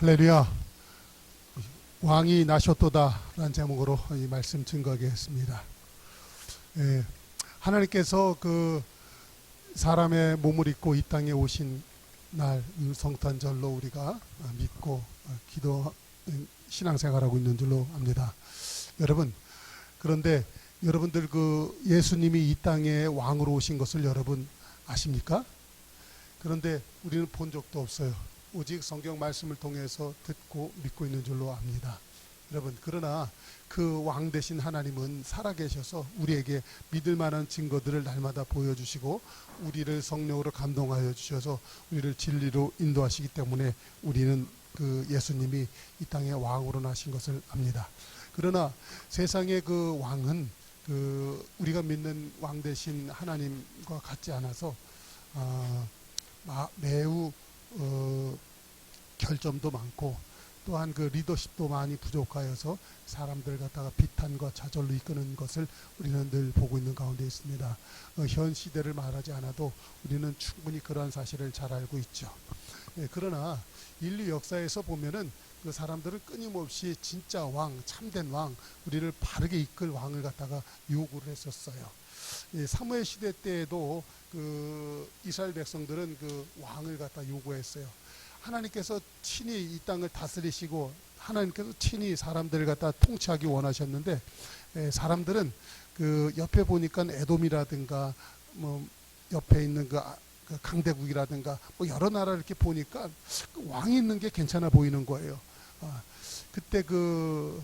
할렐루야. 왕이 나셨도다 라는 제목으로 이 말씀 증거하겠습니다. 하나님께서 그 사람의 몸을 입고 이 땅에 오신 날 성탄절로 우리가 믿고 기도 신앙생활하고 있는 줄로 압니다. 여러분, 그런데 여러분들 그 예수님이 이 땅에 왕으로 오신 것을 여러분 아십니까? 그런데 우리는 본 적도 없어요. 오직 성경 말씀을 통해서 듣고 믿고 있는 줄로 압니다. 여러분, 그러나 그 왕 되신 하나님은 살아계셔서 우리에게 믿을 만한 증거들을 날마다 보여주시고 우리를 성령으로 감동하여 주셔서 우리를 진리로 인도하시기 때문에 우리는 그 예수님이 이 땅에 왕으로 나신 것을 압니다. 그러나 세상의 그 왕은 그 우리가 믿는 왕 되신 하나님과 같지 않아서 매우 결점도 많고 또한 그 리더십도 많이 부족하여서 사람들 갖다가 비탄과 좌절로 이끄는 것을 우리는 늘 보고 있는 가운데 있습니다. 현 시대를 말하지 않아도 우리는 충분히 그러한 사실을 잘 알고 있죠. 그러나 인류 역사에서 보면은 그 사람들은 끊임없이 진짜 왕, 참된 왕, 우리를 바르게 이끌 왕을 갖다가 요구를 했었어요. 사무엘 시대 때에도 그 이스라엘 백성들은 그 왕을 갖다 요구했어요. 하나님께서 친히 이 땅을 다스리시고 하나님께서 친히 사람들을 갖다 통치하기 원하셨는데 사람들은 그 옆에 보니까 에돔이라든가 뭐 옆에 있는 그 강대국이라든가 뭐 여러 나라 이렇게 보니까 왕이 있는 게 괜찮아 보이는 거예요. 그때 그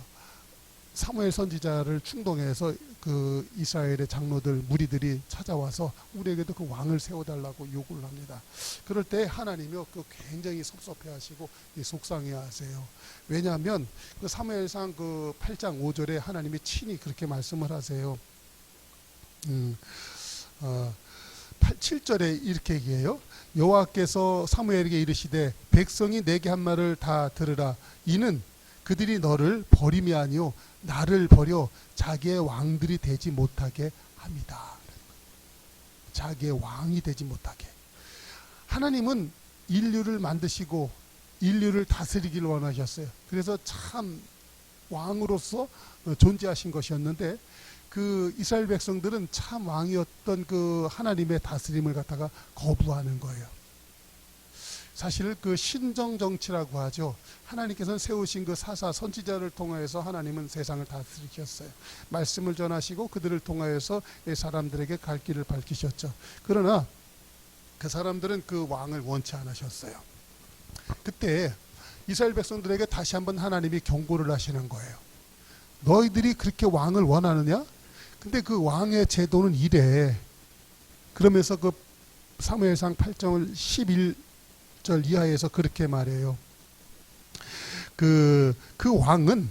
사무엘 선지자를 충동해서 그 이스라엘의 장로들 무리들이 찾아와서 우리에게도 그 왕을 세워달라고 요구를 합니다. 그럴 때 하나님이 그 굉장히 섭섭해하시고 속상해하세요. 왜냐하면 그 사무엘상 그 8장 5절에 하나님이 친히 그렇게 말씀을 하세요. 7절에 이렇게 얘기해요. 여호와께서 사무엘에게 이르시되 백성이 내게 한 말을 다 들으라. 이는 그들이 너를 버림이 아니요 나를 버려 자기의 왕들이 되지 못하게 합니다. 자기의 왕이 되지 못하게. 하나님은 인류를 만드시고 인류를 다스리기를 원하셨어요. 그래서 참 왕으로서 존재하신 것이었는데 그 이스라엘 백성들은 참 왕이었던 그 하나님의 다스림을 갖다가 거부하는 거예요. 사실 그 신정 정치라고 하죠. 하나님께서는 세우신 그 사사 선지자를 통하여서 하나님은 세상을 다스리셨어요. 말씀을 전하시고 그들을 통하여서 사람들에게 갈 길을 밝히셨죠. 그러나 그 사람들은 그 왕을 원치 않으셨어요. 그때 이스라엘 백성들에게 다시 한번 하나님이 경고를 하시는 거예요. 너희들이 그렇게 왕을 원하느냐? 근데 그 왕의 제도는 이래. 그러면서 그 사무엘상 8장 11절 이하에서 그렇게 말해요. 그 왕은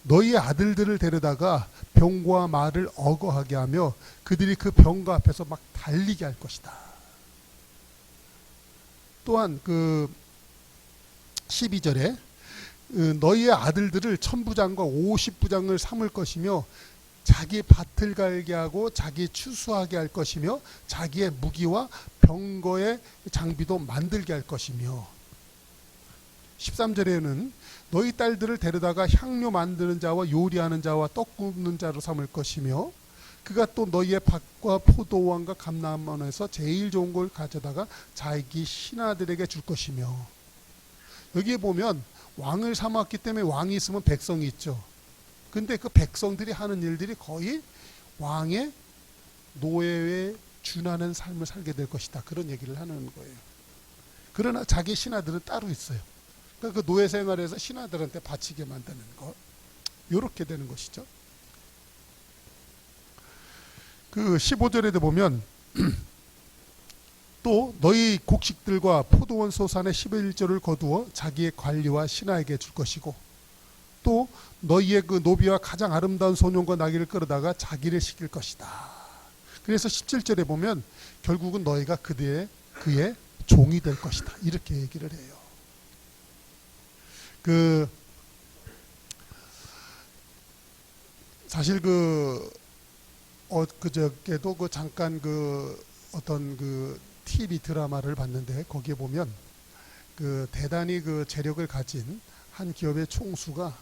너희의 아들들을 데려다가 병과 말을 어거하게 하며 그들이 그 병과 앞에서 막 달리게 할 것이다. 또한 그 12절에 너희의 아들들을 1000부장과 50부장을 삼을 것이며 자기 밭을 갈게 하고 자기 추수하게 할 것이며 자기의 무기와 병거의 장비도 만들게 할 것이며 13절에는 너희 딸들을 데려다가 향료 만드는 자와 요리하는 자와 떡 굽는 자로 삼을 것이며 그가 또 너희의 밭과 포도원과 감람원에서 제일 좋은 걸 가져다가 자기 신하들에게 줄 것이며 여기에 보면 왕을 삼았기 때문에 왕이 있으면 백성이 있죠. 근데 그 백성들이 하는 일들이 거의 왕의 노예에 준하는 삶을 살게 될 것이다. 그런 얘기를 하는 거예요. 그러나 자기 신하들은 따로 있어요. 그러니까 그 노예 생활에서 신하들한테 바치게 만드는 것. 이렇게 되는 것이죠. 그 15절에도 보면 또 너희 곡식들과 포도원 소산의 11조를 거두어 자기의 관리와 신하에게 줄 것이고 또 너희의 그 노비와 가장 아름다운 소년과 나귀를 끌어다가 자기를 시킬 것이다. 그래서 17절에 보면 결국은 너희가 그의 종이 될 것이다. 이렇게 얘기를 해요. 사실 그저께도 그 잠깐 그 어떤 그 TV 드라마를 봤는데 거기에 보면 그 대단히 그 재력을 가진 한 기업의 총수가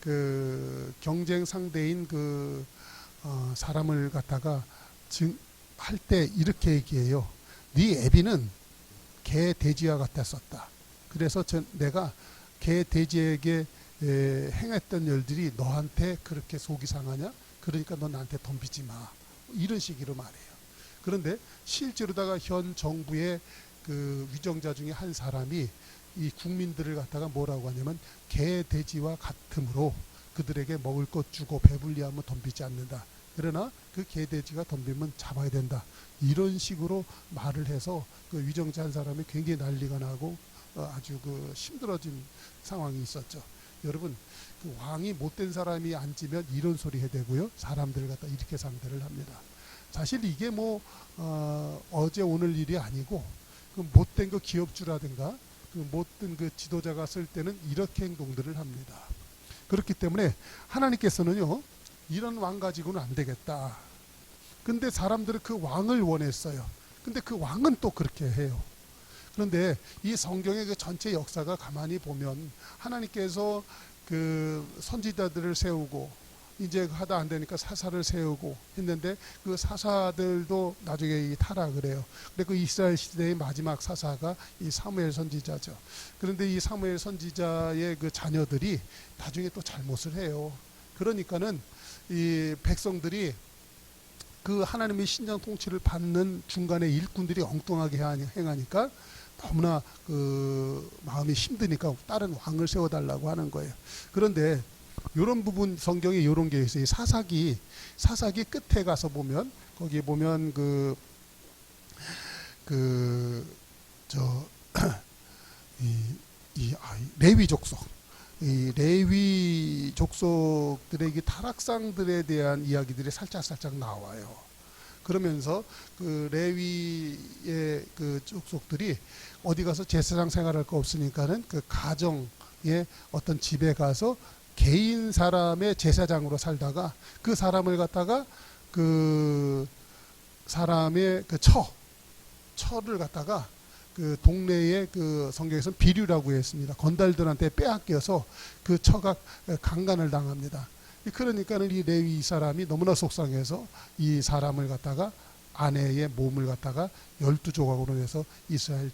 그 경쟁 상대인 그 사람을 갖다가 할 때 이렇게 얘기해요. 네 애비는 개 돼지와 같았었다. 그래서 내가 개 돼지에게 행했던 일들이 너한테 그렇게 속이 상하냐? 그러니까 너 나한테 덤비지 마. 이런 식으로 말해요. 그런데 실제로다가 현 정부의 그 위정자 중에 한 사람이 이 국민들을 갖다가 뭐라고 하냐면 개 돼지와 같으므로 그들에게 먹을 것 주고 배불리하면 덤비지 않는다. 그러나 그 개 돼지가 덤비면 잡아야 된다. 이런 식으로 말을 해서 그 위정자 한 사람이 굉장히 난리가 나고 아주 그 힘들어진 상황이 있었죠. 여러분, 그 왕이 못된 사람이 앉으면 이런 소리 해야 되고요. 사람들을 갖다 이렇게 상대를 합니다. 사실 이게 뭐 어제 오늘 일이 아니고 그 못된 그 기업주라든가 그 못된 그 지도자가 쓸 때는 이렇게 행동들을 합니다. 그렇기 때문에 하나님께서는요, 이런 왕 가지고는 안 되겠다. 근데 사람들은 그 왕을 원했어요. 근데 그 왕은 또 그렇게 해요. 그런데 이 성경의 그 전체 역사가 가만히 보면 하나님께서 그 선지자들을 세우고 이제 하다 안 되니까 사사를 세우고 했는데 그 사사들도 나중에 이 타락을 해요. 근데 그 이스라엘 시대의 마지막 사사가 이 사무엘 선지자죠. 그런데 이 사무엘 선지자의 그 자녀들이 나중에 또 잘못을 해요. 그러니까는 이 백성들이 그 하나님의 신장 통치를 받는 중간에 일꾼들이 엉뚱하게 행하니까 너무나 그 마음이 힘드니까 다른 왕을 세워달라고 하는 거예요. 그런데 이런 부분 성경에 이런 게 있어요. 사사기 끝에 가서 보면 거기 보면 레위 족속, 이 레위 족속들의 타락상들에 대한 이야기들이 살짝 나와요. 그러면서 그 레위의 그 족속들이 어디 가서 제사장 생활할 거 없으니까는 그 가정의 어떤 집에 가서 개인 사람의 제사장으로 살다가 그 사람을 갖다가 그 사람의 그 처를 갖다가 그 동네의 그 성경에서는 비류라고 했습니다. 건달들한테 빼앗겨서 그 처가 강간을 당합니다. 그러니까는 이 레위 사람이 너무나 속상해서 이 사람을 갖다가 아내의 몸을 갖다가 12조각으로 해서 이스라엘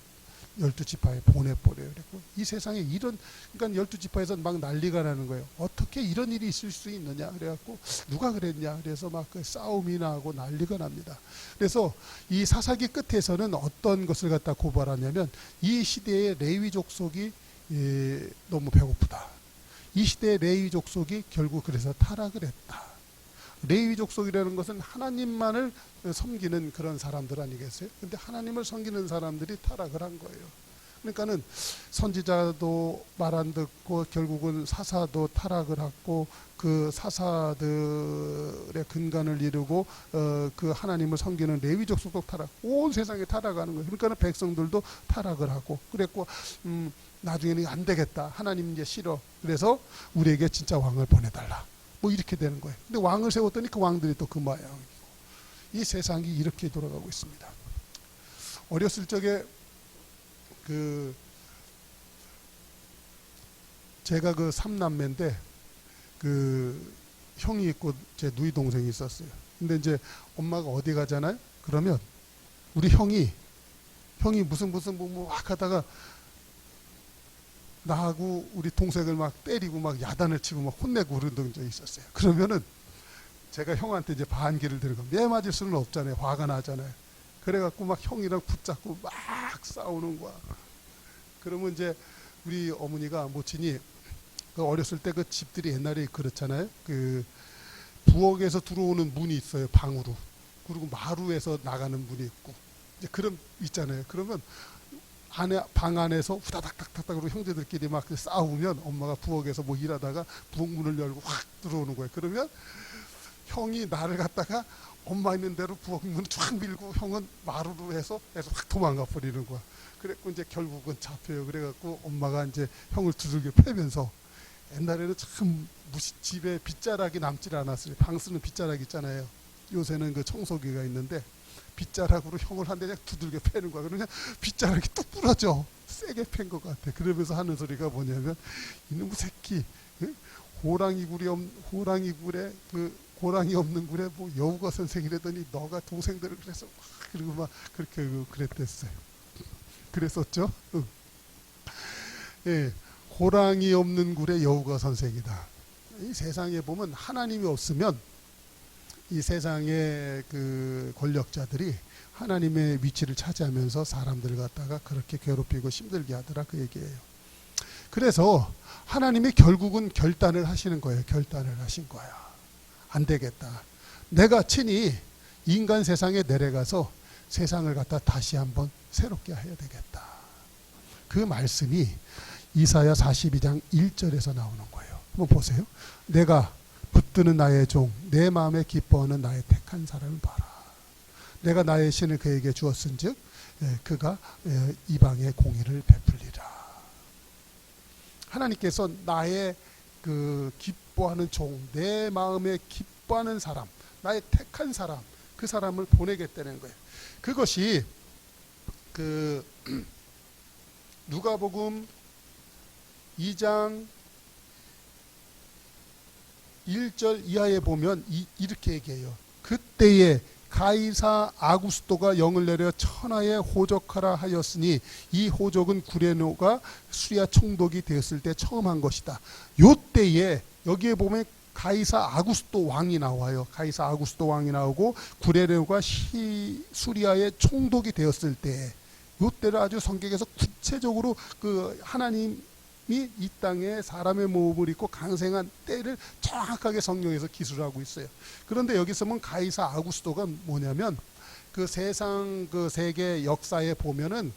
12지파에 보내버려요. 그랬고 이 세상에 이런, 그러니까 12지파에서 막 난리가 나는 거예요. 어떻게 이런 일이 있을 수 있느냐. 그래갖고 누가 그랬냐. 그래서 막 그 싸움이 나고 난리가 납니다. 그래서 이 사사기 끝에서는 어떤 것을 갖다 고발하냐면 이 시대의 레위 족속이 너무 배고프다. 이 시대의 레위 족속이 결국 그래서 타락을 했다. 레위 족속이라는 것은 하나님만을 섬기는 그런 사람들 아니겠어요? 근데 하나님을 섬기는 사람들이 타락을 한 거예요. 그러니까는 선지자도 말 안 듣고 결국은 사사도 타락을 하고 그 사사들의 근간을 이루고 그 하나님을 섬기는 레위 족속도 타락, 온 세상에 타락하는 거예요. 그러니까 백성들도 타락을 하고 그랬고 나중에는 안 되겠다. 하나님 이제 싫어. 그래서 우리에게 진짜 왕을 보내달라. 뭐 이렇게 되는 거예요. 근데 왕을 세웠더니 그 왕들이 또 그 모양이고 이 세상이 이렇게 돌아가고 있습니다. 어렸을 적에 그 제가 그 3남매인데 그 형이 있고 제 누이 동생이 있었어요. 근데 이제 엄마가 어디 가잖아요. 그러면 우리 형이 무슨 뭐 막 하다가 나하고 우리 동생을 막 때리고 막 야단을 치고 막 혼내고 그런 적이 있었어요. 그러면은 제가 형한테 이제 반기를 들고 매 맞을 수는 없잖아요. 화가 나잖아요. 그래갖고 막 형이랑 붙잡고 막 싸우는 거야. 그러면 이제 우리 어머니가 모친이 그 어렸을 때 그 집들이 옛날에 그렇잖아요. 그 부엌에서 들어오는 문이 있어요. 방으로. 그리고 마루에서 나가는 문이 있고 이제 그런 있잖아요. 그러면 방 안에서 후다닥닥닥닥으로 형제들끼리 막 싸우면 엄마가 부엌에서 뭐 일하다가 부엌 문을 열고 확 들어오는 거예요. 그러면 형이 나를 갖다가 엄마 있는 대로 부엌 문을 쫙 밀고 형은 마루로 해서 확 도망가 버리는 거야. 그랬고 이제 결국은 잡혀요. 그래갖고 엄마가 이제 형을 두들겨 패면서 옛날에는 참 집에 빗자락이 남질 않았어요. 방 쓰는 빗자락 있잖아요. 요새는 그 청소기가 있는데 빗자락으로 형을 한 대 그냥 두들겨 패는 거야. 그러면 빗자락이 뚝 부러져. 세게 세게 팬 것 같아. 그러면서 하는 소리가 뭐냐면 이놈의 새끼, 호랑이 굴에 호랑이 없는 굴에 뭐 여우가 선생이라더니 너가 동생들을 그래서 그리고 막 그렇게 그랬댔어요. 그랬었죠. 예, 호랑이 없는 굴에 여우가 선생이다. 이 세상에 보면 하나님이 없으면 이 세상의 그 권력자들이 하나님의 위치를 차지하면서 사람들을 갖다가 그렇게 괴롭히고 힘들게 하더라, 그 얘기예요. 그래서 하나님이 결국은 결단을 하시는 거예요. 결단을 하신 거야. 안 되겠다. 내가 친히 인간 세상에 내려가서 세상을 갖다 다시 한번 새롭게 해야 되겠다. 그 말씀이 이사야 42장 1절에서 나오는 거예요. 한번 보세요. 내가 붙드는 나의 종, 내 마음에 기뻐하는 나의 택한 사람을 봐라. 내가 나의 신을 그에게 주었은즉 그가 이방의 공의를 베풀리라. 하나님께서 나의 그 기뻐하는 종, 내 마음에 기뻐하는 사람, 나의 택한 사람, 그 사람을 보내겠다는 거예요. 그것이 그 누가복음 2장 1절 이하에 보면 이렇게 얘기해요. 그때에 가이사 아구스토가 영을 내려 천하에 호적하라 하였으니 이 호적은 구레노가 수리아 총독이 되었을 때 처음 한 것이다. 요때에 여기에 보면 가이사 아구스토 왕이 나와요. 가이사 아구스토 왕이 나오고 구레노가 수리아의 총독이 되었을 때, 요때를 아주 성경에서 구체적으로 그 하나님이 이 땅에 사람의 몸을 입고 강생한 때를 정확하게 성경에서 기술하고 있어요. 그런데 여기서 보면 가이사 아구스토가 뭐냐면 그 세상 그 세계 역사에 보면은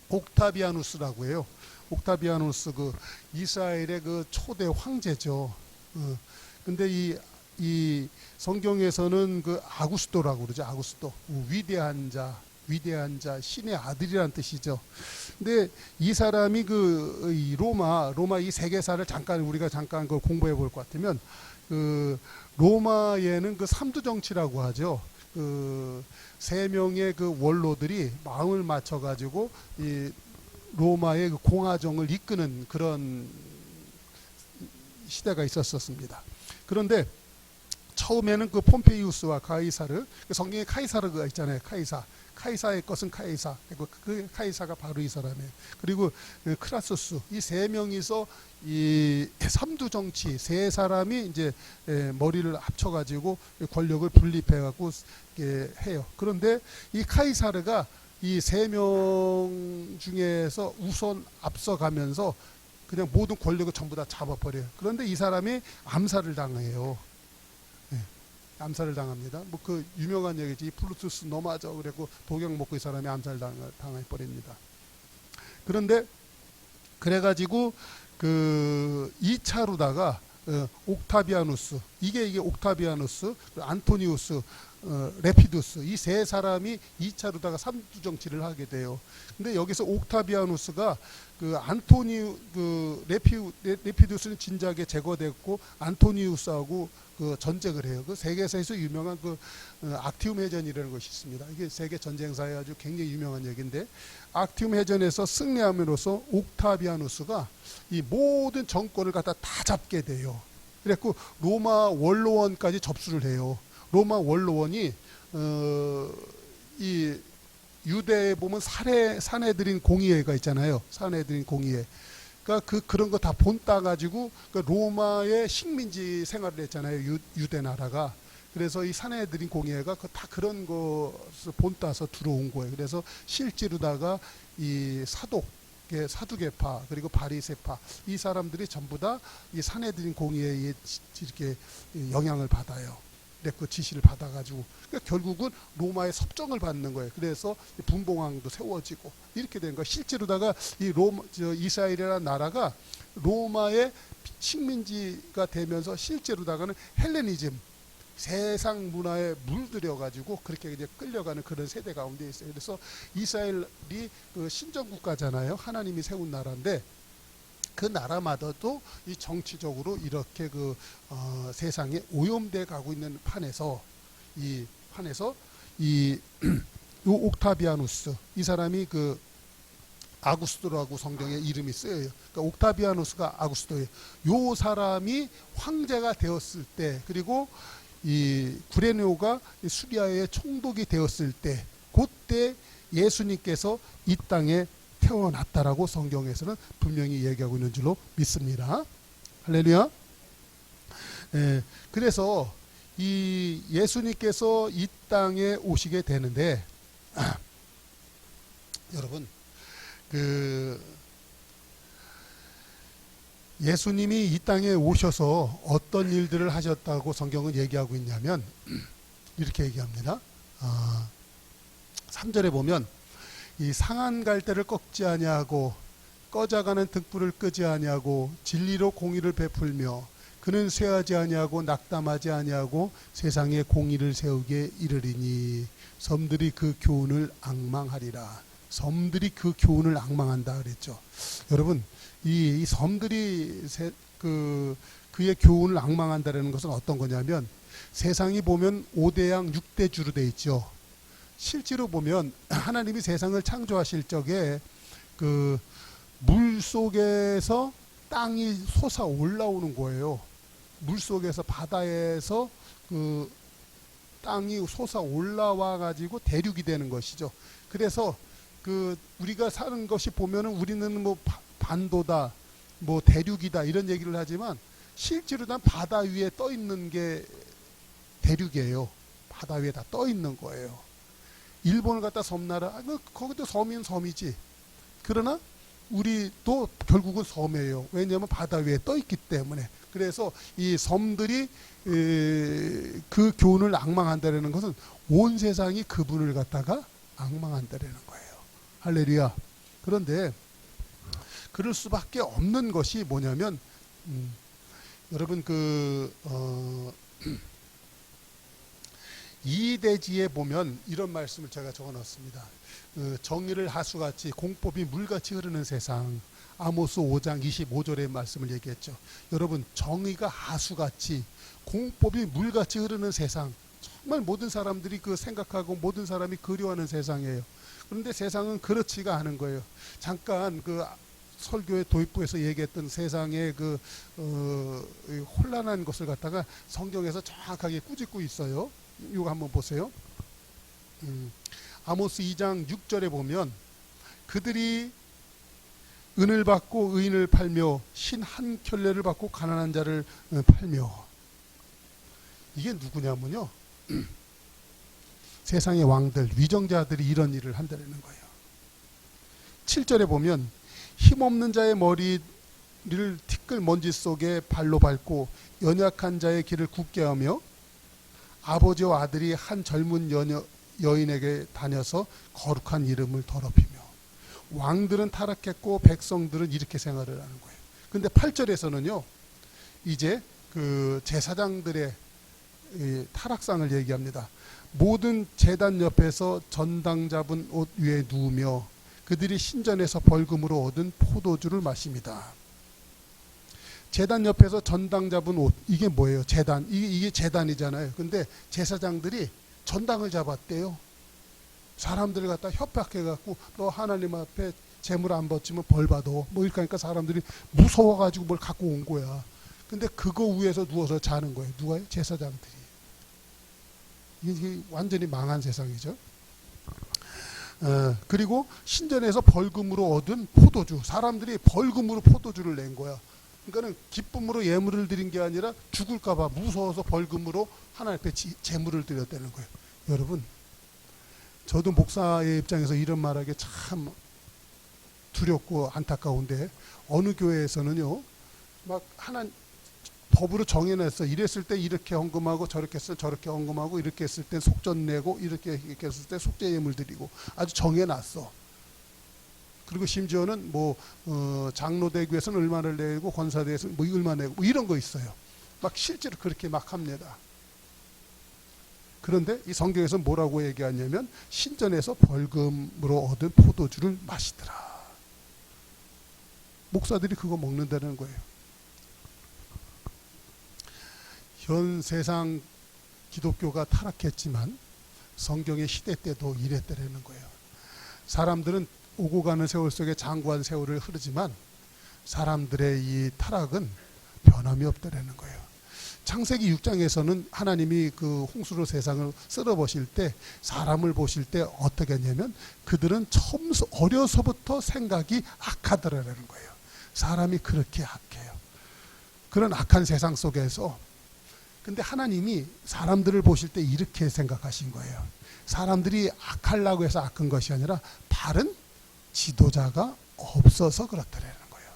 옥타비아누스라고 해요. 옥타비아누스 그 이스라엘의 그 초대 황제죠. 근데 이 성경에서는 그 아구스토라고 그러죠. 아구스토, 위대한 자, 신의 아들이란 뜻이죠. 근데 이 사람이 이 로마 이 세계사를 우리가 잠깐 그 공부해 볼 것 같으면 그 로마에는 그 삼두 정치라고 하죠. 그 세 명의 그 원로들이 마음을 맞춰 가지고 이 로마의 그 공화정을 이끄는 그런 시대가 있었습니다. 그런데 처음에는 그 폼페이우스와 가이사르, 성경에 카이사르가 있잖아요. 카이사의 것은 카이사, 그 카이사가 바로 이 사람이에요. 그리고 크라수스, 이 세 명이서 이 삼두 정치 세 사람이 이제 머리를 합쳐가지고 권력을 분립해갖고 해요. 그런데 이 카이사르가 이 세 명 중에서 우선 앞서가면서 그냥 모든 권력을 전부 다 잡아버려요. 그런데 이 사람이 암살을 당해요. 암살을 당합니다. 뭐 그 유명한 얘기지. 플루투스 너마저 그래고 독약 먹고 이 사람이 암살 당해버립니다. 그런데 그래가지고 그 2차로다가 옥타비아누스, 이게 옥타비아누스, 안토니우스, 레피두스, 이 세 사람이 2차로다가 삼두 정치를 하게 돼요. 근데 여기서 옥타비아누스가 레피두스는 진작에 제거됐고 안토니우스하고 그 전쟁을 해요. 그 세계사에서 유명한 그 악티움 해전이라는 것이 있습니다. 이게 세계 전쟁사에 아주 굉장히 유명한 얘기인데, 악티움 해전에서 승리함으로써 옥타비아누스가 이 모든 정권을 갖다 다 잡게 돼요. 그래갖고 로마 원로원까지 접수를 해요. 로마 원로원이 이 유대에 보면 사내들인 공의회가 있잖아요. 사내들인 공의회. 그러니까 그런 거 다 본따 가지고 로마의 식민지 생활을 했잖아요. 유대 나라가. 그래서 이 사내들인 공의회가 다 그런 것을 본따서 들어온 거예요. 그래서 실제로다가 이 사두개파 그리고 바리새파, 이 사람들이 전부 다 이 사내들인 공의회에 이렇게 영향을 받아요. 그 지시를 받아가지고, 그러니까 결국은 로마의 섭정을 받는 거예요. 그래서 분봉왕도 세워지고 이렇게 된 거예요. 실제로다가 이 이스라엘이라는 나라가 로마의 식민지가 되면서 실제로다가는 헬레니즘, 세상 문화에 물들여가지고 그렇게 이제 끌려가는 그런 세대 가운데 있어요. 그래서 이스라엘이 그 신정국가잖아요. 하나님이 세운 나라인데, 그 나라마다도 이 정치적으로 이렇게 세상에 오염돼 가고 있는 판에서 이 옥타비아누스, 이 사람이 그 아구스도라고 성경에 이름이 쓰여요. 그러니까 옥타비아누스가 아구스도예요. 요 사람이 황제가 되었을 때, 그리고 이 구레네오가 수리아의 총독이 되었을 때, 그때 예수님께서 이 땅에 태어났다라고 성경에서는 분명히 얘기하고 있는 줄로 믿습니다. 할렐루야. 그래서 이 예수님께서 이 땅에 오시게 되는데, 여러분, 예수님이 이 땅에 오셔서 어떤 일들을 하셨다고 성경은 얘기하고 있냐면 이렇게 얘기합니다. 3절에 보면 이 상한 갈대를 꺾지 아니하고 꺼져가는 등불을 끄지 아니하고 진리로 공의를 베풀며 그는 쇠하지 아니하고 낙담하지 아니하고 세상에 공의를 세우게 이르리니 섬들이 그 교훈을 앙망하리라. 섬들이 그 교훈을 앙망한다 그랬죠. 여러분, 이 섬들이 그의 교훈을 앙망한다라는 것은 어떤 거냐면, 세상이 보면 5대양 6대주로 돼 있죠. 실제로 보면 하나님이 세상을 창조하실 적에 그 물 속에서 땅이 솟아 올라오는 거예요. 물 속에서, 바다에서 그 땅이 솟아 올라와 가지고 대륙이 되는 것이죠. 그래서 그 우리가 사는 것이 보면은 우리는 뭐 반도다, 뭐 대륙이다 이런 얘기를 하지만 실제로 난 바다 위에 떠 있는 게 대륙이에요. 바다 위에 다 떠 있는 거예요. 일본을 갖다 섬나라, 거기도 섬이면 섬이지. 그러나 우리도 결국은 섬이에요. 왜냐하면 바다 위에 떠 있기 때문에. 그래서 이 섬들이 그 교훈을 앙망한다는 것은 온 세상이 그분을 갖다가 앙망한다는 거예요. 할렐루야. 그런데 그럴 수밖에 없는 것이 뭐냐면, 여러분 이대지에 보면 이런 말씀을 제가 적어놨습니다. 정의를 하수같이 공법이 물같이 흐르는 세상. 아모스 5장 25절의 말씀을 얘기했죠. 여러분, 정의가 하수같이 공법이 물같이 흐르는 세상, 정말 모든 사람들이 그 생각하고 모든 사람이 그리워하는 세상이에요. 그런데 세상은 그렇지가 않은 거예요. 잠깐 그 설교의 도입부에서 얘기했던 세상의 그 혼란한 것을 갖다가 성경에서 정확하게 꾸짖고 있어요. 이거 한번 보세요. 아모스 2장 6절에 보면 그들이 은을 받고 의인을 팔며 신 한 켤레를 받고 가난한 자를 팔며. 이게 누구냐면요, 세상의 왕들, 위정자들이 이런 일을 한다는 거예요. 7절에 보면 힘없는 자의 머리를 티끌 먼지 속에 발로 밟고 연약한 자의 길을 굽게 하며 아버지와 아들이 한 젊은 여인에게 다녀서 거룩한 이름을 더럽히며. 왕들은 타락했고 백성들은 이렇게 생활을 하는 거예요. 근데 8절에서는요, 이제 그 제사장들의 타락상을 얘기합니다. 모든 제단 옆에서 전당 잡은 옷 위에 누우며 그들이 신전에서 벌금으로 얻은 포도주를 마십니다. 제단 옆에서 전당 잡은 옷, 이게 뭐예요? 제단, 이게 제단이잖아요. 근데 제사장들이 전당을 잡았대요. 사람들을 갖다 협박해갖고 너 하나님 앞에 재물 안 바치면 벌 받아. 뭐 이렇게 하니까 사람들이 무서워가지고 뭘 갖고 온 거야. 근데 그거 위에서 누워서 자는 거예요. 누가요? 제사장들이. 이게 완전히 망한 세상이죠. 그리고 신전에서 벌금으로 얻은 포도주, 사람들이 벌금으로 포도주를 낸 거야. 그러니까는 기쁨으로 예물을 드린 게 아니라 죽을까봐 무서워서 벌금으로 하나님 앞에 제물을 드렸다는 거예요. 여러분, 저도 목사의 입장에서 이런 말하기 참 두렵고 안타까운데, 어느 교회에서는요, 막 하나 법으로 정해놨어. 이랬을 때 이렇게 헌금하고 저렇게 했을 때 저렇게 헌금하고 이렇게 했을 때 속전 내고 이렇게 했을 때 속죄 예물 드리고 아주 정해놨어. 그리고 심지어는 뭐 장로대교에서는 얼마를 내고 권사대에서는 뭐 얼마 내고 뭐 이런 거 있어요. 막 실제로 그렇게 막 합니다. 그런데 이 성경에서 뭐라고 얘기하냐면 신전에서 벌금으로 얻은 포도주를 마시더라. 목사들이 그거 먹는다는 거예요. 현 세상 기독교가 타락했지만 성경의 시대 때도 이랬다는 거예요. 사람들은 오고 가는 세월 속에 장구한 세월을 흐르지만 사람들의 이 타락은 변함이 없다라는 거예요. 창세기 6장에서는 하나님이 그 홍수로 세상을 쓸어보실 때 사람을 보실 때 어떻게 했냐면 그들은 처음 어려서부터 생각이 악하더라라는 거예요. 사람이 그렇게 악해요. 그런 악한 세상 속에서 근데 하나님이 사람들을 보실 때 이렇게 생각하신 거예요. 사람들이 악하려고 해서 악한 것이 아니라 바른 지도자가 없어서 그렇다라는 거예요.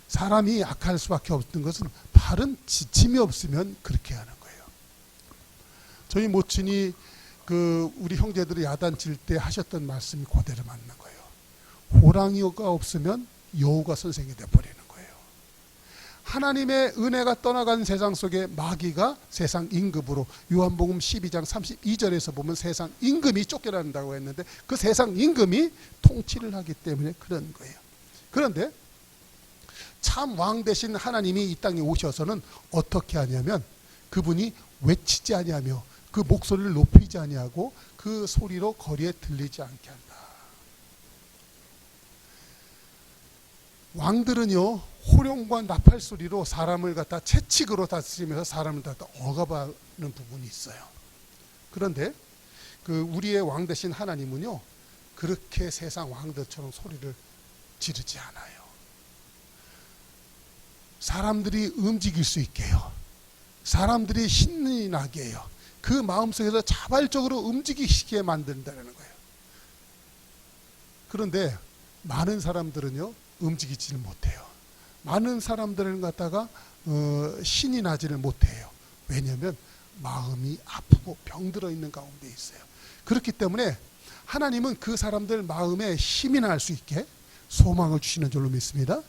사람이 악할 수밖에 없는 것은 바른 지침이 없으면 그렇게 하는 거예요. 저희 모친이 우리 형제들이 야단칠 때 하셨던 말씀이 그대로 맞는 거예요. 호랑이가 없으면 여우가 선생이 돼버리는 거예요. 하나님의 은혜가 떠나간 세상 속에 마귀가 세상 임금으로 요한복음 12장 32절에서 보면 세상 임금이 쫓겨난다고 했는데 그 세상 임금이 통치를 하기 때문에 그런 거예요. 그런데 참 왕 되신 하나님이 이 땅에 오셔서는 어떻게 하냐면 그분이 외치지 아니하며 그 목소리를 높이지 아니하고 그 소리로 거리에 들리지 않게 한다. 왕들은요 호령과 나팔 소리로 사람을 갖다 채찍으로 다스리면서 사람을 갖다 억압하는 부분이 있어요. 그런데 우리의 왕 되신 하나님은요 그렇게 세상 왕들처럼 소리를 지르지 않아요. 사람들이 움직일 수 있게 해요. 사람들이 신이 나게 해요. 그 마음속에서 자발적으로 움직이시게 만든다는 거예요. 그런데 많은 사람들은요 움직이지를 못해요. 많은 사람들을 갖다가 신이 나지를 못해요. 왜냐하면 마음이 아프고 병들어 있는 가운데 있어요. 그렇기 때문에 하나님은 그 사람들 마음에 힘이 날 수 있게 소망을 주시는 줄로 믿습니다.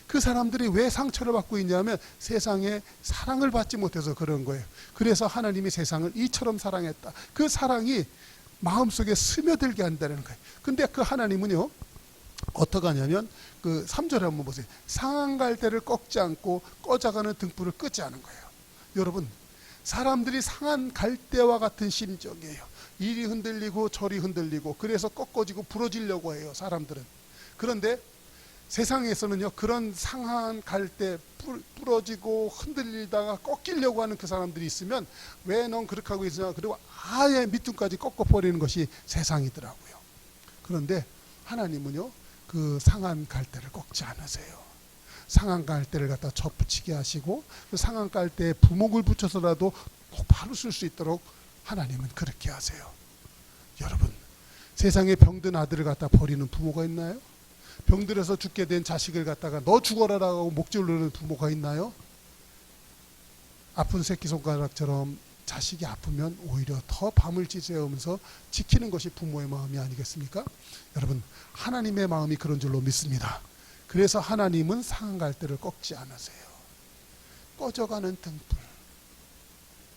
그 사람들이 왜 상처를 받고 있냐면 세상에 사랑을 받지 못해서 그런 거예요. 그래서 하나님이 세상을 이처럼 사랑했다. 그 사랑이 마음속에 스며들게 한다는 거예요. 근데 그 하나님은요 어떻게 하냐면 3절에 한번 보세요. 상한 갈대를 꺾지 않고 꺼져가는 등불을 끄지 않은 거예요. 여러분 사람들이 상한 갈대와 같은 심정이에요. 이리 흔들리고 저리 흔들리고 그래서 꺾어지고 부러지려고 해요. 사람들은. 그런데 세상에서는요 그런 상한 갈대 부러지고 흔들리다가 꺾이려고 하는 그 사람들이 있으면 왜 넌 그렇게 하고 있으냐 그리고 아예 밑둥까지 꺾어버리는 것이 세상이더라고요. 그런데 하나님은요 그 상한 갈대를 꺾지 않으세요. 상한 갈대를 갖다 접붙이게 하시고 그 상한 갈대에 부목을 붙여서라도 바로 쓸 수 있도록 하나님은 그렇게 하세요. 여러분 세상에 병든 아들을 갖다 버리는 부모가 있나요? 병들어서 죽게 된 자식을 갖다가 너 죽어라라고 목줄을 누르는 부모가 있나요? 아픈 새끼손가락처럼 자식이 아프면 오히려 더 밤을 지새우면서 지키는 것이 부모의 마음이 아니겠습니까? 여러분 하나님의 마음이 그런 줄로 믿습니다. 그래서 하나님은 상한 갈대를 꺾지 않으세요. 꺼져가는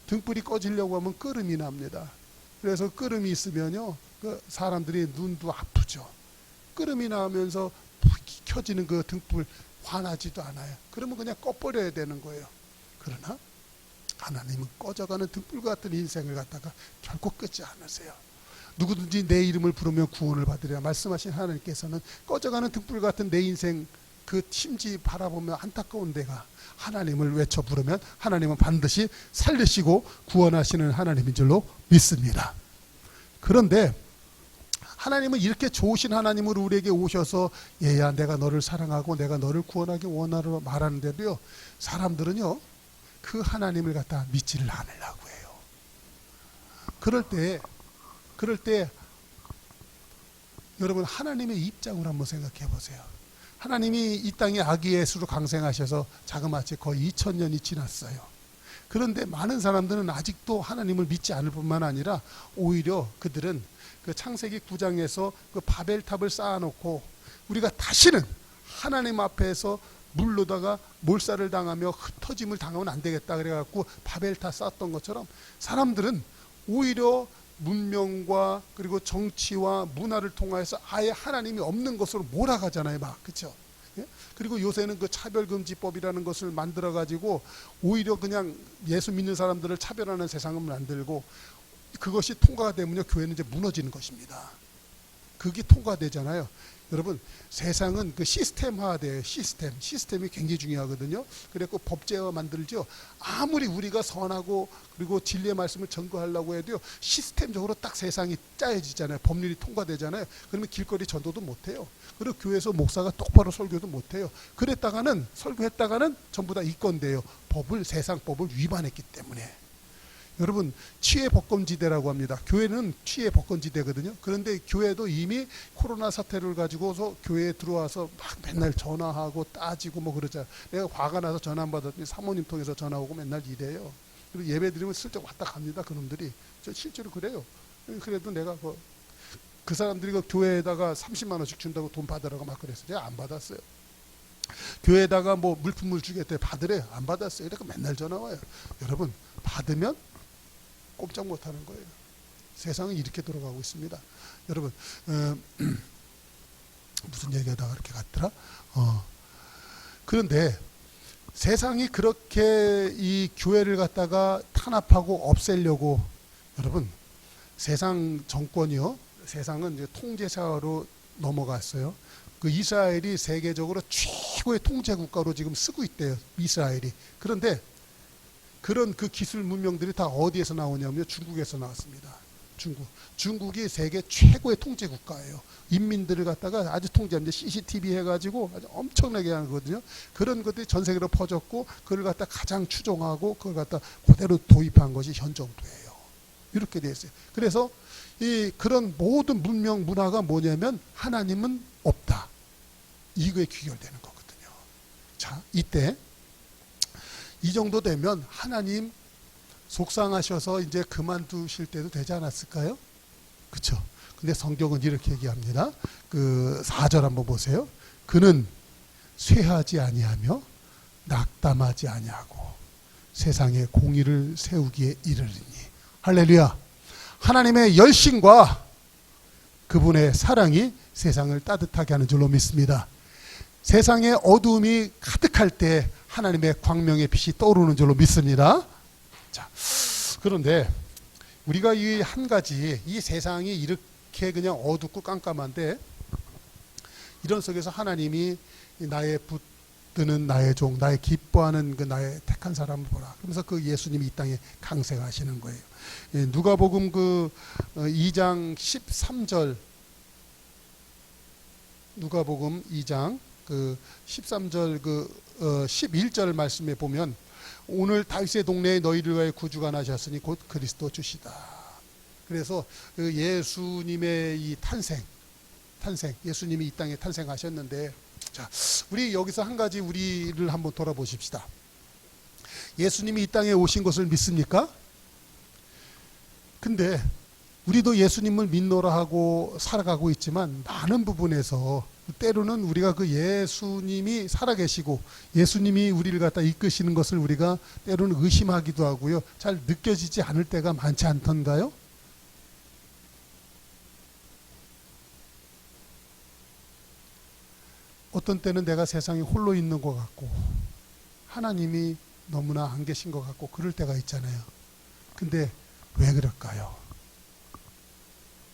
등불이 꺼지려고 하면 끄름이 납니다. 그래서 끄름이 있으면요 그 사람들이 눈도 아프죠. 끄름이 나면서 켜지는 그 등불 환하지도 않아요. 그러면 그냥 꺼버려야 되는 거예요. 그러나 하나님은 꺼져가는 등불 같은 인생을 갖다가 결코 끄지 않으세요. 누구든지 내 이름을 부르면 구원을 받으리라 말씀하신 하나님께서는 꺼져가는 등불 같은 내 인생 그 심지 바라보면 안타까운 데가 하나님을 외쳐 부르면 하나님은 반드시 살리시고 구원하시는 하나님인 줄로 믿습니다. 그런데 하나님은 이렇게 좋으신 하나님으로 우리에게 오셔서 얘야 내가 너를 사랑하고 내가 너를 구원하기 원하러 말하는데도요 사람들은요 그 하나님을 갖다 믿지를 않으려고 해요. 그럴 때 여러분 하나님의 입장을 한번 생각해 보세요. 하나님이 이 땅에 아기 예수로 강생하셔서 자그마치 거의 2000년이 지났어요. 그런데 많은 사람들은 아직도 하나님을 믿지 않을 뿐만 아니라 오히려 그들은 그 창세기 9장에서 그 바벨탑을 쌓아놓고 우리가 다시는 하나님 앞에서 물로다가 몰살을 당하며 흩어짐을 당하면 안 되겠다 그래갖고 바벨탑 쌓았던 것처럼 사람들은 오히려 문명과 그리고 정치와 문화를 통해서 아예 하나님이 없는 것으로 몰아가잖아요, 막 그렇죠? 예? 그리고 요새는 그 차별금지법이라는 것을 만들어 가지고 오히려 그냥 예수 믿는 사람들을 차별하는 세상을 만들고 그것이 통과가 되면요 교회는 이제 무너지는 것입니다. 그게 통과되잖아요. 여러분, 세상은 그 시스템화돼요. 시스템이 굉장히 중요하거든요. 그래서 법제화 만들죠. 아무리 우리가 선하고 그리고 진리의 말씀을 전거하려고 해도요, 시스템적으로 딱 세상이 짜여지잖아요. 법률이 통과되잖아요. 그러면 길거리 전도도 못해요. 그리고 교회에서 목사가 똑바로 설교도 못해요. 그랬다가는 설교했다가는 전부 다 입건돼요. 세상 법을 위반했기 때문에. 여러분, 취해 법권지대라고 합니다. 교회는 취해 법권지대거든요. 그런데 교회도 이미 코로나 사태를 가지고서 교회에 들어와서 막 맨날 전화하고 따지고 뭐 그러자. 내가 화가 나서 전화 안 받았더니 사모님 통해서 전화 오고 맨날 이래요. 그리고 예배 드리면 슬쩍 왔다 갑니다. 그놈들이. 저 실제로 그래요. 그래도 내가 그 사람들이 그 교회에다가 30만 원씩 준다고 돈 받으라고 막 그랬어요. 제가 안 받았어요. 교회에다가 뭐 물품을 주겠대. 받으래. 안 받았어요. 이렇게 맨날 전화 와요. 여러분, 받으면 꼼짝 못하는 거예요. 세상은 이렇게 돌아가고 있습니다. 여러분, 무슨 얘기하다가 이렇게 갔더라? 그런데 세상이 그렇게 이 교회를 갖다가 탄압하고 없애려고, 여러분, 세상 정권이요, 세상은 이제 통제사로 넘어갔어요. 그 이스라엘이 세계적으로 최고의 통제 국가로 지금 쓰고 있대요. 이스라엘이. 그런데 그런 그 기술 문명들이 다 어디에서 나오냐면 중국에서 나왔습니다. 중국이 세계 최고의 통제 국가예요. 인민들을 갖다가 아주 통제합니다. CCTV 해가지고 아주 엄청나게 하는 거거든요. 그런 것들이 전 세계로 퍼졌고 그걸 갖다 가장 추종하고 그걸 갖다 그대로 도입한 것이 현 정부예요. 이렇게 되어 있어요. 그래서 그런 모든 문명 문화가 뭐냐면 하나님은 없다. 이거에 귀결되는 거거든요. 자, 이때 이 정도 되면 하나님 속상하셔서 이제 그만두실 때도 되지 않았을까요? 그렇죠. 근데 성경은 이렇게 얘기합니다. 그 4절 한번 보세요. 그는 쇠하지 아니하며 낙담하지 아니하고 세상에 공의를 세우기에 이르리니. 할렐루야. 하나님의 열심과 그분의 사랑이 세상을 따뜻하게 하는 줄로 믿습니다. 세상에 어두움이 가득할 때 하나님의 광명의 빛이 떠오르는 줄로 믿습니다. 자, 그런데 우리가 이 한 가지, 이 세상이 이렇게 그냥 어둡고 깜깜한데 이런 속에서 하나님이 나의 붙드는 나의 종, 나의 기뻐하는 그 나의 택한 사람을 보라. 그러면서 그 예수님이 이 땅에 강생하시는 거예요. 누가복음 그 2장 13절, 누가복음 2장 그 13절 그 11절 말씀에 보면 오늘 다윗의 동네에 너희를 위하여 구주가 나셨으니 곧 그리스도 주시다. 그래서 그 예수님의 이 탄생, 예수님이 이 땅에 탄생하셨는데, 자, 우리 여기서 한 가지 우리를 한번 돌아보십시다. 예수님이 이 땅에 오신 것을 믿습니까? 근데 우리도 예수님을 믿노라 하고 살아가고 있지만 많은 부분에서 때로는 우리가 그 예수님이 살아계시고 예수님이 우리를 갖다 이끄시는 것을 우리가 때로는 의심하기도 하고요. 잘 느껴지지 않을 때가 많지 않던가요? 어떤 때는 내가 세상에 홀로 있는 것 같고 하나님이 너무나 안 계신 것 같고 그럴 때가 있잖아요. 근데 왜 그럴까요?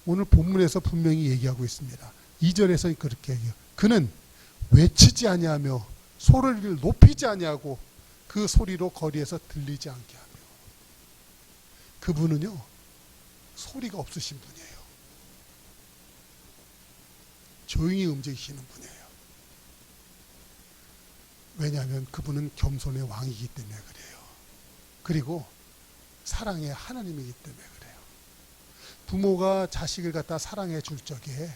오늘 본문에서 분명히 얘기하고 있습니다. 2절에서 그렇게 얘기해요. 그는 외치지 아니하며 소리를 높이지 아니하고 그 소리로 거리에서 들리지 않게 하며. 그분은요, 소리가 없으신 분이에요. 조용히 움직이시는 분이에요. 왜냐하면 그분은 겸손의 왕이기 때문에 그래요. 그리고 사랑의 하나님이기 때문에 그래요. 부모가 자식을 갖다 사랑해 줄 적에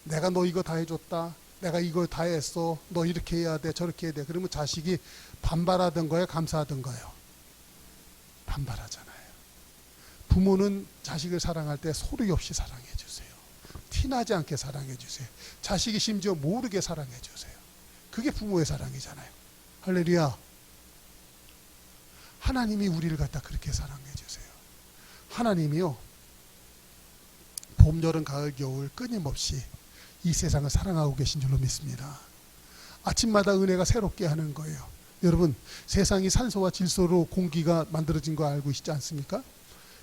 내가 너 이거 다 해줬다, 내가 이거 다 했어, 너 이렇게 해야 돼, 저렇게 해야 돼. 그러면 자식이 반발하던가요, 감사하던가요? 반발하잖아요. 부모는 자식을 사랑할 때 소리 없이 사랑해 주세요. 티나지 않게 사랑해 주세요. 자식이 심지어 모르게 사랑해 주세요. 그게 부모의 사랑이잖아요. 할렐루야. 하나님이 우리를 갖다 그렇게 사랑해 주세요. 하나님이요, 봄, 여름, 가을, 겨울 끊임없이 이 세상을 사랑하고 계신 줄로 믿습니다. 아침마다 은혜가 새롭게 하는 거예요. 여러분, 세상이 산소와 질소로 공기가 만들어진 거 알고 있지 않습니까?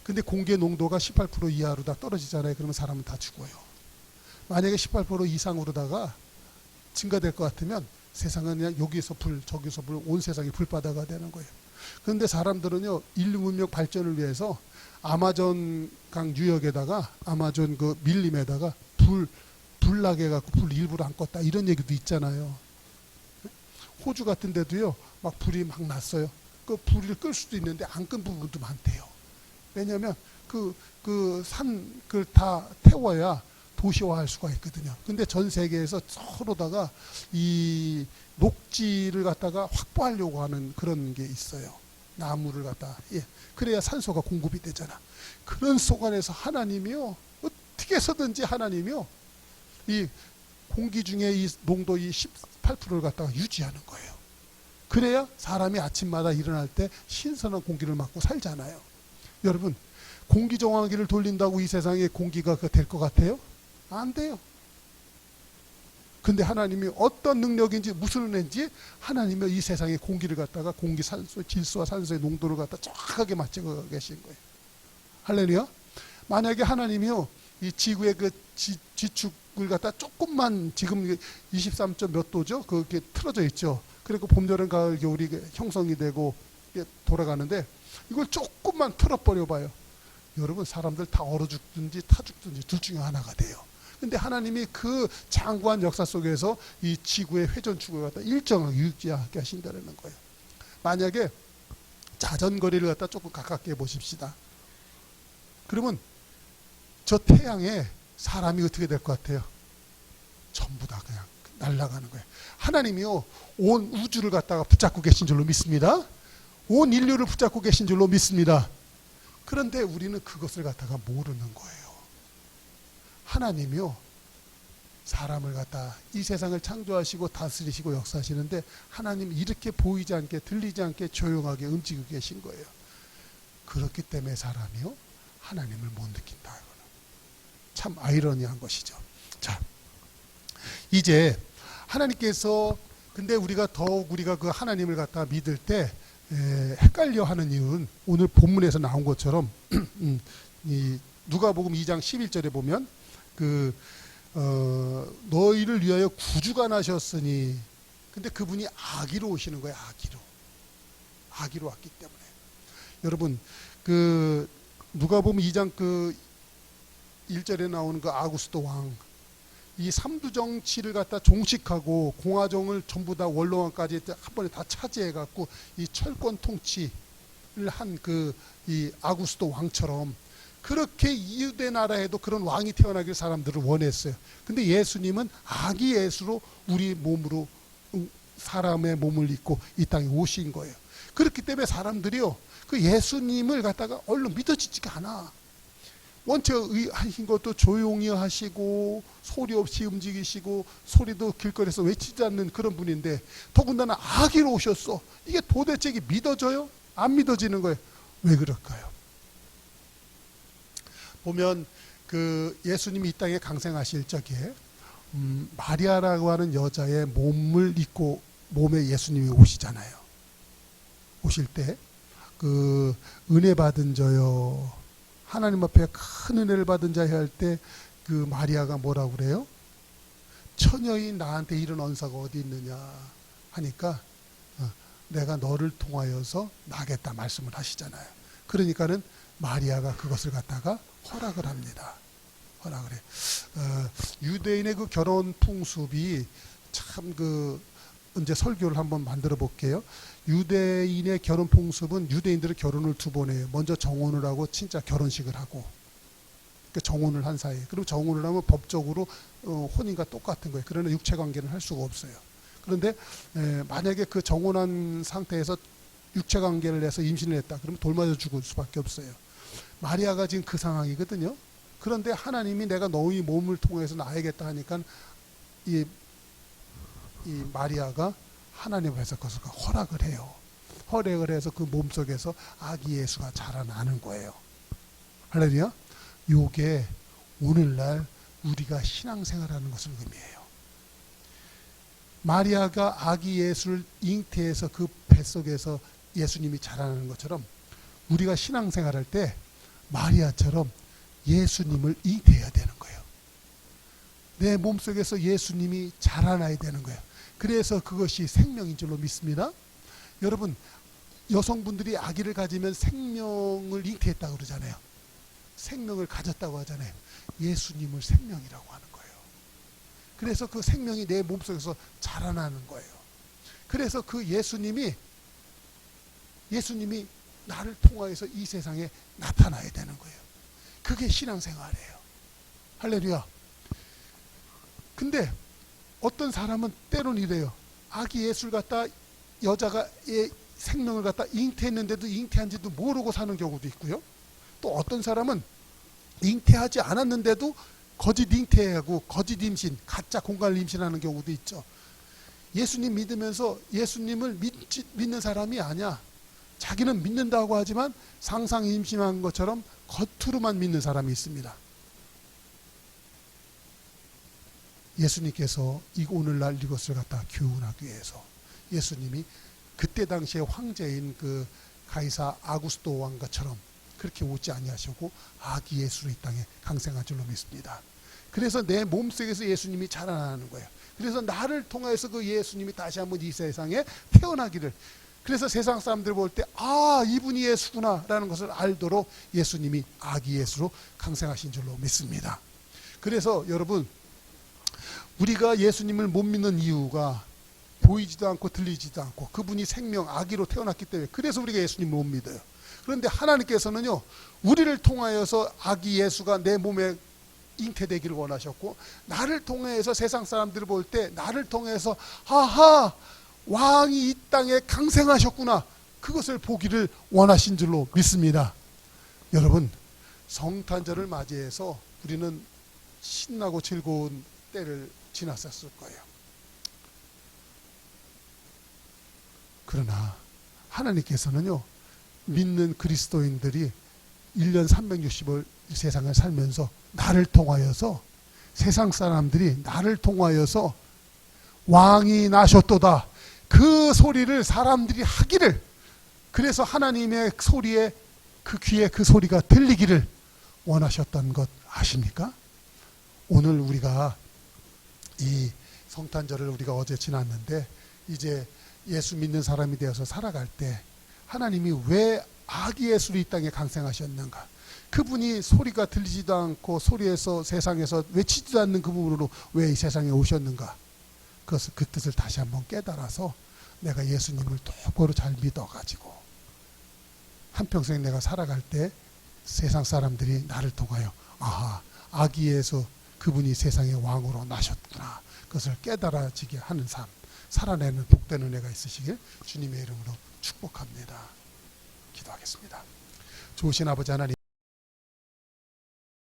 근데 공기의 농도가 18% 이하로 다 떨어지잖아요. 그러면 사람은 다 죽어요. 만약에 18% 이상으로다가 증가될 것 같으면 세상은 그냥 여기서 불, 저기서 불, 온 세상이 불바다가 되는 거예요. 그런데 사람들은요, 인류 문명 발전을 위해서 아마존 강 유역에다가 아마존 그 밀림에다가 불나게 해갖고 불 일부러 안 껐다 이런 얘기도 있잖아요. 호주 같은 데도요, 막 불이 막 났어요. 그 불을 끌 수도 있는데 안 끈 부분도 많대요. 왜냐하면 그걸 다 태워야 도시화할 수가 있거든요. 근데 전 세계에서 서로다가 이 녹지를 갖다가 확보하려고 하는 그런 게 있어요. 나무를 갖다. 예. 그래야 산소가 공급이 되잖아. 그런 속안에서 하나님이요, 어떻게 해서든지 하나님이요, 이 공기 중에 이 농도 이 18%를 갖다가 유지하는 거예요. 그래야 사람이 아침마다 일어날 때 신선한 공기를 맞고 살잖아요. 여러분, 공기정화기를 돌린다고 이 세상에 공기가 될 것 같아요? 안 돼요. 근데 하나님이 어떤 능력인지 무슨 은혜인지 하나님이 이 세상에 공기를 갖다가 공기 산소 질소와 산소의 농도를 갖다 정확하게 맞춰 계신 거예요. 할렐루야. 만약에 하나님이요, 이 지구의 그 지축을 갖다 조금만, 지금 23점 몇 도죠? 그게 틀어져 있죠. 그리고 봄, 여름, 가을, 겨울이 형성이 되고 돌아가는데 이걸 조금만 틀어버려 봐요. 여러분, 사람들 다 얼어 죽든지 타 죽든지 둘 중에 하나가 돼요. 근데 하나님이 그 장구한 역사 속에서 이 지구의 회전축을 갖다 일정하게 유지하게 하신다는 거예요. 만약에 자전거리를 갖다 조금 가깝게 보십시다. 그러면 저 태양에 사람이 어떻게 될 것 같아요? 전부 다 그냥 날아가는 거예요. 하나님이요, 온 우주를 갖다가 붙잡고 계신 줄로 믿습니다. 온 인류를 붙잡고 계신 줄로 믿습니다. 그런데 우리는 그것을 갖다가 모르는 거예요. 하나님이요, 사람을 갖다 이 세상을 창조하시고 다스리시고 역사하시는데 하나님 이렇게 보이지 않게 들리지 않게 조용하게 움직이고 계신 거예요. 그렇기 때문에 사람이요, 하나님을 못 느낀다. 이거는 참 아이러니한 것이죠. 자, 이제 하나님께서, 근데 우리가 더욱 우리가 그 하나님을 갖다 믿을 때 헷갈려 하는 이유는 오늘 본문에서 나온 것처럼 이 누가복음 2장 11절에 보면 너희를 위하여 구주가 나셨으니, 근데 그분이 아기로 오시는 거예요. 아기로 왔기 때문에. 여러분, 그 누가복음 2장 그 1절에 나오는 그 아구스도 왕, 이 삼두 정치를 갖다 종식하고 공화정을 전부 다 원로왕까지 한 번에 다 차지해 갖고 이 철권 통치를 한 이 아구스도 왕처럼 그렇게 유대 나라에도 그런 왕이 태어나길 사람들을 원했어요. 근데 예수님은 아기 예수로 우리 몸으로 사람의 몸을 입고 이 땅에 오신 거예요. 그렇기 때문에 사람들이요, 그 예수님을 갖다가 얼른 믿어지지가 않아. 원체 하신 것도 조용히 하시고 소리 없이 움직이시고 소리도 길거리에서 외치지 않는 그런 분인데 더군다나 아기로 오셨어. 이게 도대체 이게 믿어져요? 안 믿어지는 거예요. 왜 그럴까요? 보면 그 예수님이 이 땅에 강생하실 적에 마리아라고 하는 여자의 몸을 입고 몸에 예수님이 오시잖아요. 오실 때 그 은혜 받은 자요, 하나님 앞에 큰 은혜를 받은 자야 할 때 그 마리아가 뭐라고 그래요? 처녀인 나한테 이런 언사가 어디 있느냐 하니까 내가 너를 통하여서 나겠다 말씀을 하시잖아요. 그러니까는 마리아가 그것을 갖다가 허락을 합니다. 허락을 해. 유대인의 그 결혼 풍습이 참 이제 설교를 한번 만들어 볼게요. 유대인의 결혼 풍습은 유대인들은 결혼을 두 번 해요. 먼저 정혼을 하고 진짜 결혼식을 하고, 그러니까 정혼을 한 사이에. 그리고 정혼을 하면 법적으로 혼인과 똑같은 거예요. 그러나 육체 관계는 할 수가 없어요. 그런데 만약에 그 정혼한 상태에서 육체 관계를 해서 임신을 했다. 그러면 돌 맞아 죽을 수밖에 없어요. 마리아가 지금 그 상황이거든요. 그런데 하나님이 내가 너희 몸을 통해서 나야겠다 하니까 이 마리아가 하나님 앞에서 그것을 허락을 해요. 허락을 해서 그 몸속에서 아기 예수가 자라나는 거예요. 할렐루야. 요게 오늘날 우리가 신앙생활하는 것을 의미해요. 마리아가 아기 예수를 잉태해서 그 뱃속에서 예수님이 자라나는 것처럼 우리가 신앙생활할 때 마리아처럼 예수님을 잉태해야 되는 거예요. 내 몸속에서 예수님이 자라나야 되는 거예요. 그래서 그것이 생명인 줄로 믿습니다. 여러분, 여성분들이 아기를 가지면 생명을 잉태했다고 그러잖아요. 생명을 가졌다고 하잖아요. 예수님을 생명이라고 하는 거예요. 그래서 그 생명이 내 몸속에서 자라나는 거예요. 그래서 그 예수님이 나를 통하여서 이 세상에 나타나야 되는 거예요. 그게 신앙생활이에요. 할렐루야. 근데 어떤 사람은 때로는 이래요. 아기 예수를 갖다 여자가 생명을 갖다 잉태했는데도 잉태한지도 모르고 사는 경우도 있고요. 또 어떤 사람은 잉태하지 않았는데도 거짓 잉태하고 거짓 임신, 가짜 공갈 임신하는 경우도 있죠. 예수님 믿으면서 예수님을 믿는 사람이 아니야. 자기는 믿는다고 하지만 상상 임신한 것처럼 겉으로만 믿는 사람이 있습니다. 예수님께서 오늘날 이것을 갖다 교훈하기 위해서 예수님이 그때 당시에 황제인 그 가이사 아구스도 왕과처럼 그렇게 오지 아니하시고 아기 예수로 이 땅에 강생한 줄로 믿습니다. 그래서 내 몸속에서 예수님이 자라나는 거예요. 그래서 나를 통해서 그 예수님이 다시 한번 이 세상에 태어나기를, 그래서 세상 사람들 볼 때 이분이 예수구나 라는 것을 알도록 예수님이 아기 예수로 강생하신 줄로 믿습니다. 그래서 여러분, 우리가 예수님을 못 믿는 이유가 보이지도 않고 들리지도 않고 그분이 생명 아기로 태어났기 때문에, 그래서 우리가 예수님을 못 믿어요. 그런데 하나님께서는요, 우리를 통하여서 아기 예수가 내 몸에 잉태되기를 원하셨고, 나를 통해서 세상 사람들을 볼 때 나를 통해서 왕이 이 땅에 강생하셨구나, 그것을 보기를 원하신 줄로 믿습니다. 여러분, 성탄절을 맞이해서 우리는 신나고 즐거운 때를 지났었을 거예요. 그러나 하나님께서는요, 믿는 그리스도인들이 1년 360일 세상을 살면서 나를 통하여서, 세상 사람들이 나를 통하여서 왕이 나셨도다, 그 소리를 사람들이 하기를, 그래서 하나님의 소리에, 그 귀에 그 소리가 들리기를 원하셨던 것 아십니까? 오늘 우리가 이 성탄절을 우리가 어제 지났는데, 이제 예수 믿는 사람이 되어서 살아갈 때 하나님이 왜 아기 예수를 이 땅에 강생하셨는가, 그분이 소리가 들리지도 않고 소리에서 세상에서 외치지도 않는 그 부분으로 왜 이 세상에 오셨는가, 그것을, 그 뜻을 다시 한번 깨달아서 내가 예수님을 똑바로 잘 믿어가지고 한평생 내가 살아갈 때 세상 사람들이 나를 통하여 아기 예수 그분이 세상의 왕으로 나셨구나, 그것을 깨달아지게 하는 삶 살아내는 복되는 은혜가 있으시길 주님의 이름으로 축복합니다. 기도하겠습니다. 좋으신 아버지 하나님,